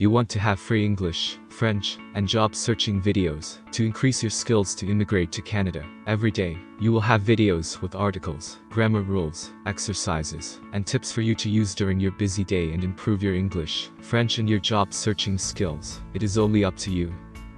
You want to have free English, French, and job searching videos to increase your skills to immigrate to Canada. Every day, you will have videos with articles, grammar rules, exercises, and tips for you to use during your busy day and improve your English, French, and your job searching skills. It is only up to you,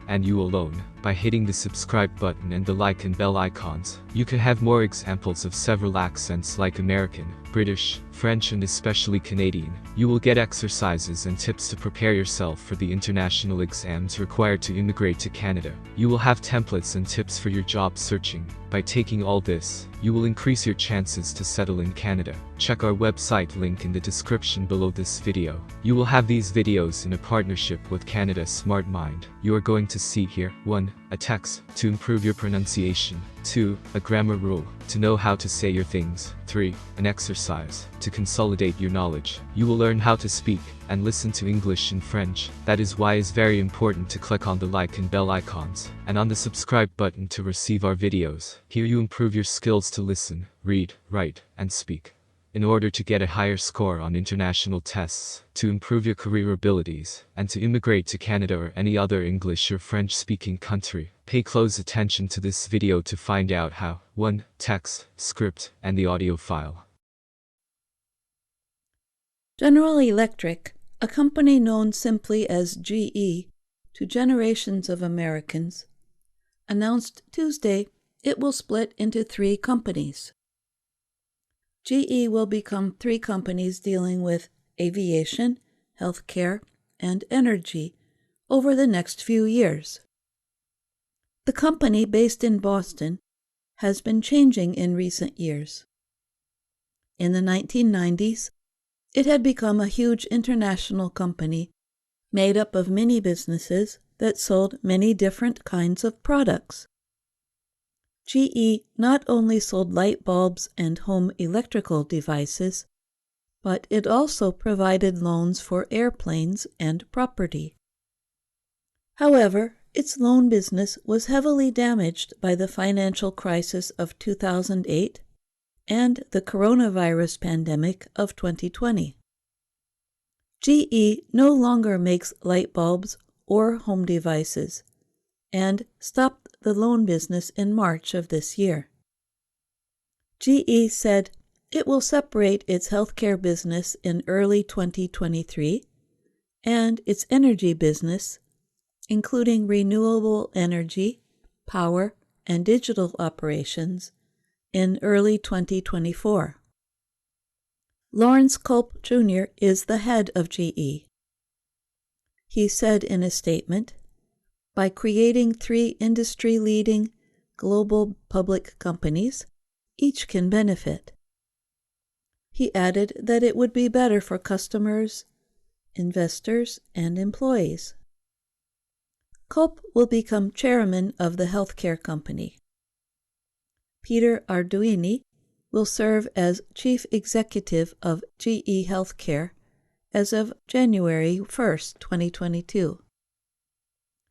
and you alone. By hitting the subscribe button and the like and bell icons, you can have more examples of several accents like American, British, French, and especially Canadian. You will get exercises and tips to prepare yourself for the international exams required to immigrate to Canada. You will have templates and tips for your job searching. By taking all this, you will increase your chances to settle in Canada. Check our website link in the description below this video. You will have these videos in a partnership with Canada Smart Mind. You are going to see here 1. A text to improve your pronunciation. 2. A grammar rule to know how to say your things. 3. An exercise to consolidate your knowledge. You will learn how to speak and listen to English and French. That is why it's very important to click on the like and bell icons and on the subscribe button to receive our videos. Here you improve your skills to listen, read, write, and speak. In order to get a higher score on international tests, to improve your career abilities, and to immigrate to Canada or any other English or French-speaking country, pay close attention to this video to find out how. 1. Text, script, and the audio file. General Electric, a company known simply as GE to generations of Americans, announced Tuesday it will split into 3 companies. GE will become 3 companies dealing with aviation, healthcare, and energy over the next few years. The company, based in Boston, has been changing in recent years. In the 1990s, it had become a huge international company made up of many businesses that sold many different kinds of products. GE not only sold light bulbs and home electrical devices, but it also provided loans for airplanes and property. However, its loan business was heavily damaged by the financial crisis of 2008 and the coronavirus pandemic of 2020. GE no longer makes light bulbs or home devices, and stopped the loan business in March of this year. GE said it will separate its healthcare business in early 2023 and its energy business, including renewable energy, power, and digital operations, in early 2024. Lawrence Culp Jr. is the head of GE. He said in a statement, "By creating 3 industry-leading global public companies, each can benefit." He added that it would be better for customers, investors, and employees. Culp will become chairman of the healthcare company. Peter Arduini will serve as chief executive of GE Healthcare as of January 1, 2022.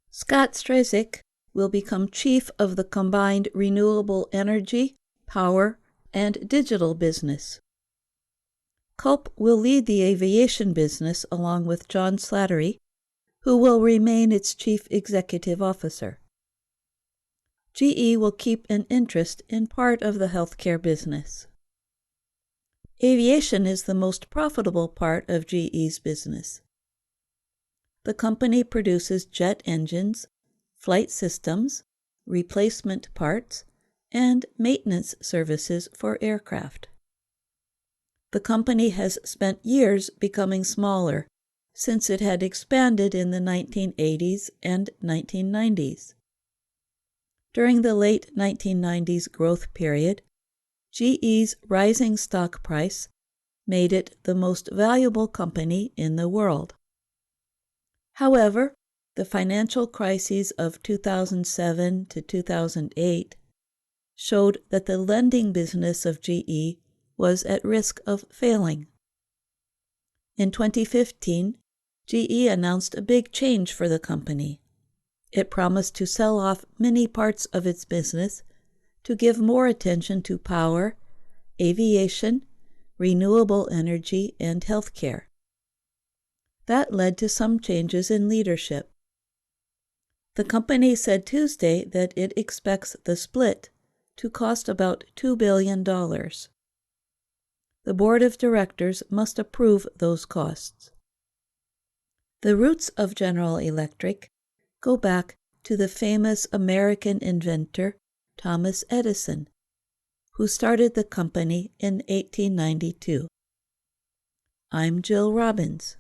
Scott Strezek will become chief of the combined renewable energy, power, and digital business. Culp will lead the aviation business along with John Slattery, who will remain its chief executive officer. GE will keep an interest in part of the healthcare business. Aviation is the most profitable part of GE's business. The company produces jet engines, flight systems, replacement parts, and maintenance services for aircraft. The company has spent years becoming smaller since it had expanded in the 1980s and 1990s. During the late 1990s growth period, GE's rising stock price made it the most valuable company in the world. However, the financial crises of 2007 to 2008 showed that the lending business of GE was at risk of failing. In 2015, GE announced a big change for the company. It promised to sell off many parts of its business to give more attention to power, aviation, renewable energy, and healthcare. That led to some changes in leadership. The company said Tuesday that it expects the split to cost about $2 billion. The board of directors must approve those costs. The roots of General Electric go back to the famous American inventor Thomas Edison, who started the company in 1892. I'm Jill Robbins.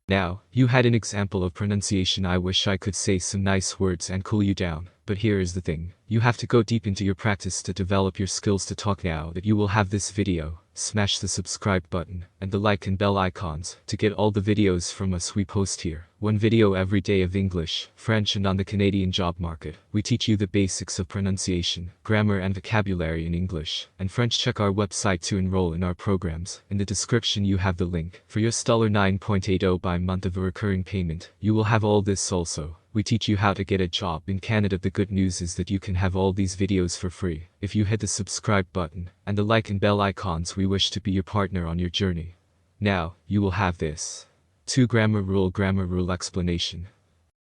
Now, you had an example of pronunciation. I wish I could say some nice words and cool you down, but here is the thing. You have to go deep into your practice to develop your skills to talk. Now that you will have this video, smash the subscribe button and the like and bell icons to get all the videos from us we post here. One video every day of English, French and on the Canadian job market. We teach you the basics of pronunciation, grammar and vocabulary in English and French. Check our website to enroll in our programs. In the description you have the link. For your stellar 9.80 by month of a recurring payment, you will have all this also. We teach you how to get a job in Canada. The good news is that you can have all these videos for free if you hit the subscribe button and the like and bell icons. We wish to be your partner on your journey. Now, you will have this. 2 grammar rule explanation.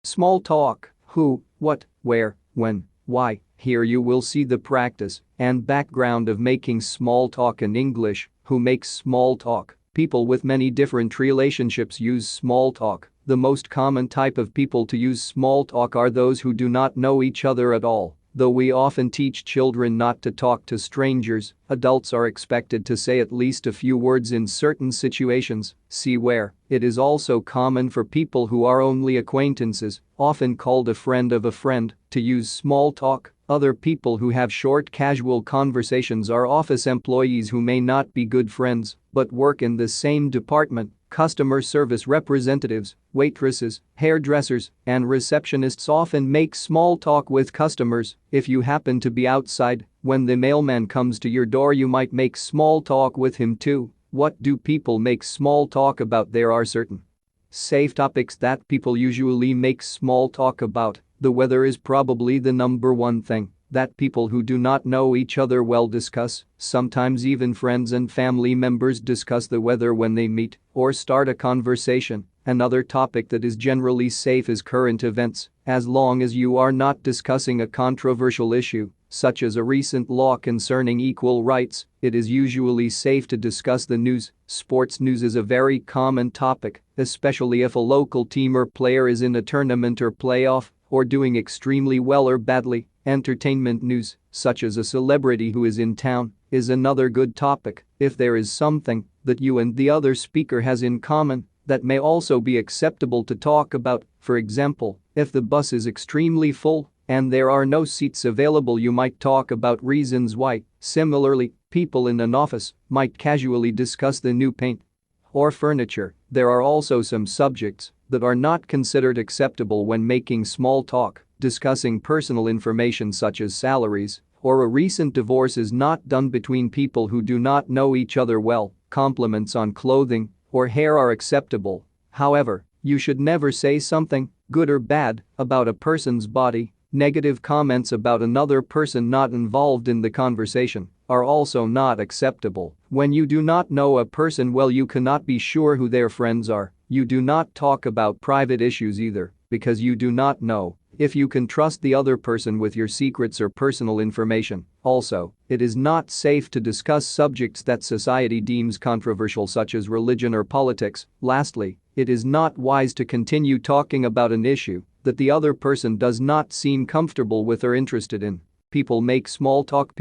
Small talk: who, what, where, when, why. Here you will see the practice and background of making small talk in English. Who makes small talk? People with many different relationships use small talk. The most common type of people to use small talk are those who do not know each other at all. Though we often teach children not to talk to strangers, adults are expected to say at least a few words in certain situations. See where. It is also common for people who are only acquaintances, often called a friend of a friend, to use small talk. Other people who have short casual conversations are office employees who may not be good friends but work in the same department. Customer service representatives, waitresses, hairdressers, and receptionists often make small talk with customers. If you happen to be outside when the mailman comes to your door, you might make small talk with him too. What do people make small talk about? There are certain safe topics that people usually make small talk about. The weather is probably the number one thing that people who do not know each other well discuss. Sometimes even friends and family members discuss the weather when they meet or start a conversation. Another topic that is generally safe is current events, as long as you are not discussing a controversial issue, such as a recent law concerning equal rights. It is usually safe to discuss the news. Sports news is a very common topic, especially if a local team or player is in a tournament or playoff or doing extremely well or badly. Entertainment news, such as a celebrity who is in town, is another good topic. If there is something that you and the other speaker has in common, that may also be acceptable to talk about. For example, if the bus is extremely full and there are no seats available, you might talk about reasons why. Similarly, people in an office might casually discuss the new paint or furniture. There are also some subjects that are not considered acceptable when making small talk. Discussing personal information such as salaries or a recent divorce is not done between people who do not know each other well. Compliments on clothing or hair are acceptable. However, you should never say something, good or bad, about a person's body. Negative comments about another person not involved in the conversation are also not acceptable. When you do not know a person well, you cannot be sure who their friends are. You do not talk about private issues either, because you do not know if you can trust the other person with your secrets or personal information. Also, it is not safe to discuss subjects that society deems controversial, such as religion or politics. Lastly, it is not wise to continue talking about an issue that the other person does not seem comfortable with or interested in. People make small talk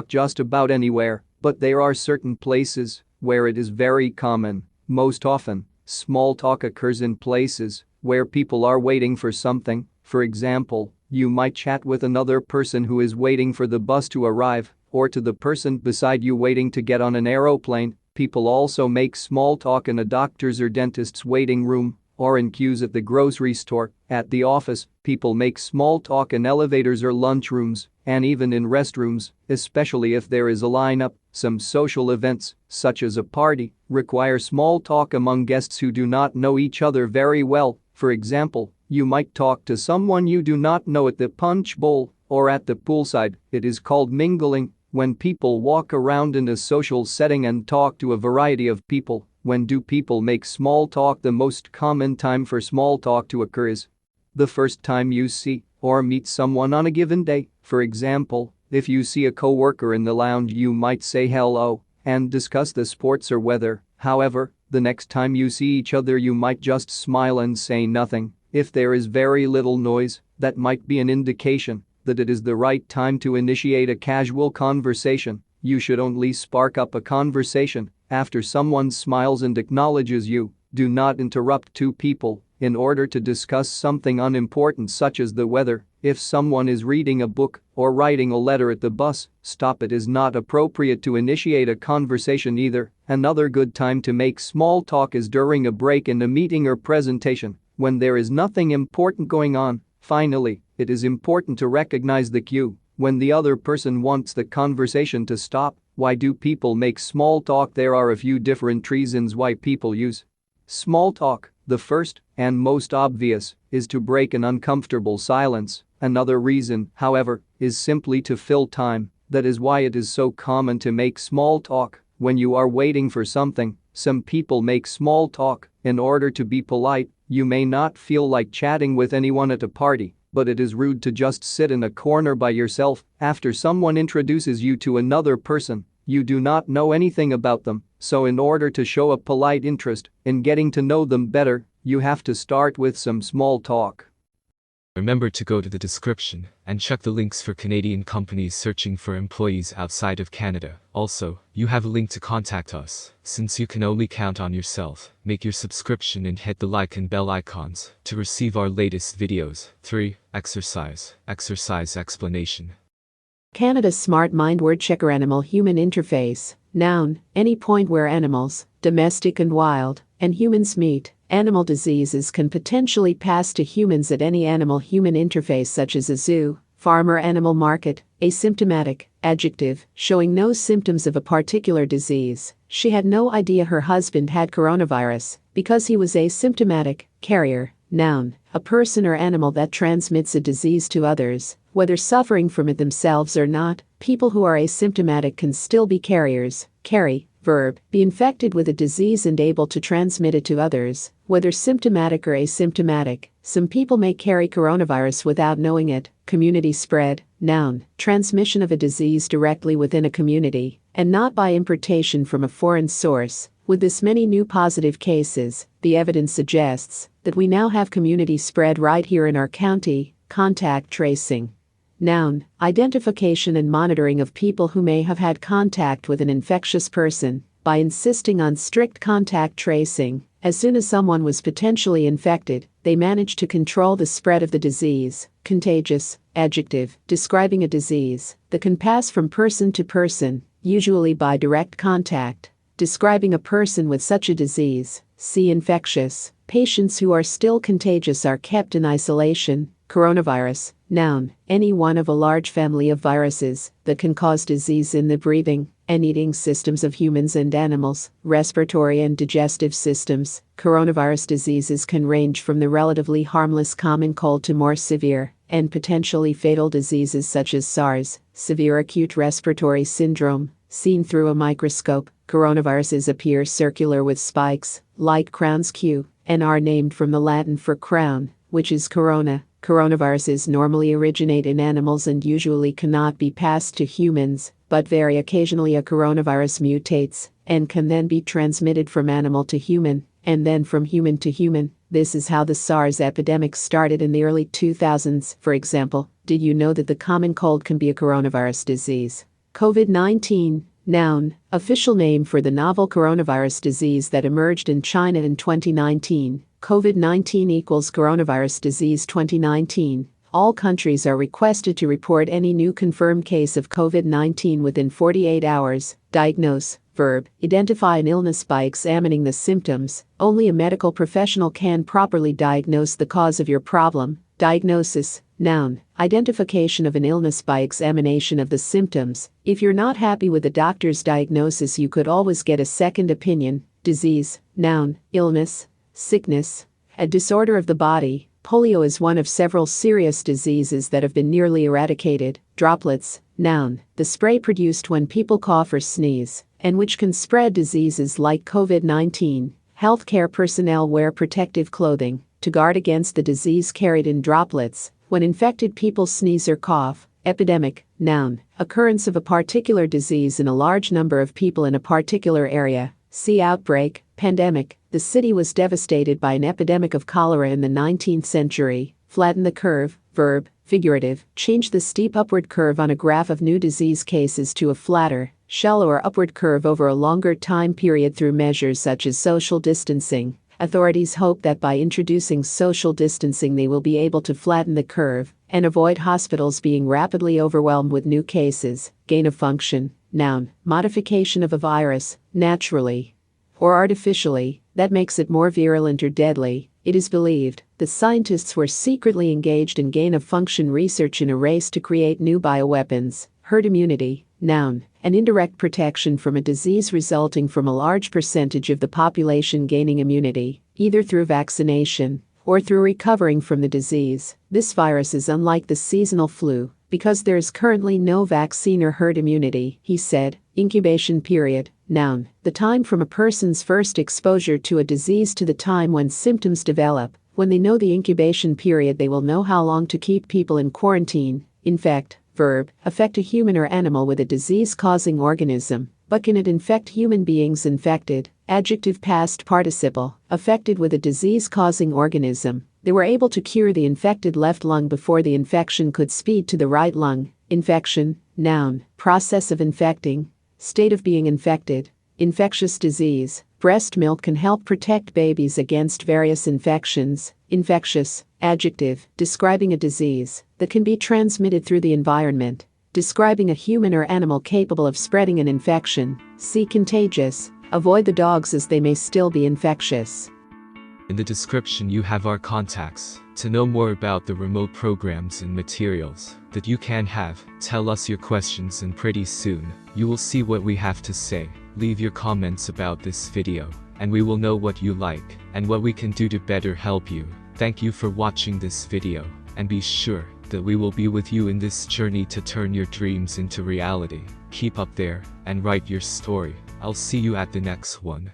just about anywhere, but there are certain places where it is very common. Most often, small talk occurs in places where people are waiting for something. For example, you might chat with another person who is waiting for the bus to arrive, or to the person beside you waiting to get on an aeroplane. People also make small talk in a doctor's or dentist's waiting room, or in queues at the grocery store. At the office, people make small talk in elevators or lunchrooms, and even in restrooms, especially if there is a lineup. Some social events, such as a party, require small talk among guests who do not know each other very well. For example, you might talk to someone you do not know at the punch bowl or at the poolside. It is called mingling when people walk around in a social setting and talk to a variety of people. When do people make small talk? The most common time for small talk to occur is the first time you see or meet someone on a given day. For example, if you see a coworker in the lounge, you might say hello and discuss the sports or weather. However, the next time you see each other, you might just smile and say nothing. If there is very little noise, that might be an indication that it is the right time to initiate a casual conversation. You should only spark up a conversation after someone smiles and acknowledges you. Do not interrupt two people in order to discuss something unimportant such as the weather. If someone is reading a book or writing a letter at the bus stop, it is not appropriate to initiate a conversation either. Another good time to make small talk is during a break in a meeting or presentation, when there is nothing important going on. Finally, it is important to recognize the cue when the other person wants the conversation to stop. Why do people make small talk? There are a few different reasons why people use small talk. The first and most obvious is to break an uncomfortable silence. Another reason, however, is simply to fill time. That is why it is so common to make small talk when you are waiting for something. Some people make small talk in order to be polite. You may not feel like chatting with anyone at a party, but it is rude to just sit in a corner by yourself after someone introduces you to another person. You do not know anything about them, so in order to show a polite interest in getting to know them better, you have to start with some small talk. Remember to go to the description and check the links for Canadian companies searching for employees outside of Canada. Also, you have a link to contact us. Since you can only count on yourself, make your subscription and hit the like and bell icons to receive our latest videos. 3. Exercise explanation. Canada's Smart Mind Word Checker. Animal-human interface. Noun, any point where animals, domestic and wild, and humans meet. Animal diseases can potentially pass to humans at any animal-human interface such as a zoo, farm or animal market. Asymptomatic, adjective, showing no symptoms of a particular disease. She had no idea her husband had coronavirus because he was asymptomatic. Carrier, noun, a person or animal that transmits a disease to others, whether suffering from it themselves or not. People who are asymptomatic can still be carriers. Carry, verb, be infected with a disease and able to transmit it to others, whether symptomatic or asymptomatic. Some people may carry coronavirus without knowing it. Community spread, noun, transmission of a disease directly within a community and not by importation from a foreign source. With this many new positive cases, the evidence suggests that we now have community spread right here in our county. Contact tracing. Noun, identification and monitoring of people who may have had contact with an infectious person. By insisting on strict contact tracing, as soon as someone was potentially infected, they managed to control the spread of the disease. Contagious, adjective, describing a disease that can pass from person to person, usually by direct contact. Describing a person with such a disease. See infectious. Patients who are still contagious are kept in isolation. Coronavirus, noun, any one of a large family of viruses that can cause disease in the breathing and eating systems of humans and animals. Respiratory and digestive systems. Coronavirus diseases can range from the relatively harmless common cold to more severe and potentially fatal diseases such as SARS, severe acute respiratory syndrome, seen through a microscope. Coronaviruses appear circular with spikes, like crowns Q, and are named from the Latin for crown, which is corona. Coronaviruses normally originate in animals and usually cannot be passed to humans, but very occasionally a coronavirus mutates and can then be transmitted from animal to human, and then from human to human. This is how the SARS epidemic started in the early 2000s. For example, did you know that the common cold can be a coronavirus disease? COVID-19, noun, official name for the novel coronavirus disease that emerged in China in 2019. COVID-19 equals coronavirus disease 2019. All countries are requested to report any new confirmed case of COVID-19 within 48 hours. Diagnose, verb, identify an illness by examining the symptoms. Only a medical professional can properly diagnose the cause of your problem. Diagnosis, noun, identification of an illness by examination of the symptoms. If you're not happy with the doctor's diagnosis, you could always get a second opinion. Disease, noun, illness, sickness, a disorder of the body. Polio is one of several serious diseases that have been nearly eradicated. Droplets, Noun, the spray produced when people cough or sneeze, and which can spread diseases like COVID-19. Healthcare personnel wear protective clothing to guard against the disease carried in droplets when infected people sneeze or cough. Epidemic, noun, occurrence of a particular disease in a large number of people in a particular area. See outbreak. Pandemic, the city was devastated by an epidemic of cholera in the 19th century. Flatten the curve. Verb, figurative, change the steep upward curve on a graph of new disease cases to a flatter, shallower upward curve over a longer time period through measures such as social distancing. Authorities hope that by introducing social distancing they will be able to flatten the curve and avoid hospitals being rapidly overwhelmed with new cases. Gain of function, noun, modification of a virus, naturally or artificially, that makes it more virulent or deadly. It is believed that scientists were secretly engaged in gain-of-function research in a race to create new bioweapons. Herd immunity, noun, an indirect protection from a disease resulting from a large percentage of the population gaining immunity, either through vaccination or through recovering from the disease. This virus is unlike the seasonal flu because there is currently no vaccine or herd immunity, he said. Incubation period, noun, the time from a person's first exposure to a disease to the time when symptoms develop. When they know the incubation period, they will know how long to keep people in quarantine. Infect, verb, affect a human or animal with a disease-causing organism, but can it infect human beings? Infected, adjective past participle, affected with a disease-causing organism. They were able to cure the infected left lung before the infection could speed to the right lung. Infection, noun, process of infecting, state of being infected. Infectious disease, breast milk can help protect babies against various infections. Infectious, adjective, describing a disease that can be transmitted through the environment, describing a human or animal capable of spreading an infection. See contagious, avoid the dogs as they may still be infectious. In the description you have our contacts. To know more about the remote programs and materials that you can have, tell us your questions and pretty soon, you will see what we have to say. Leave your comments about this video, and we will know what you like, and what we can do to better help you. Thank you for watching this video, and be sure that we will be with you in this journey to turn your dreams into reality. Keep up there, and write your story. I'll see you at the next one.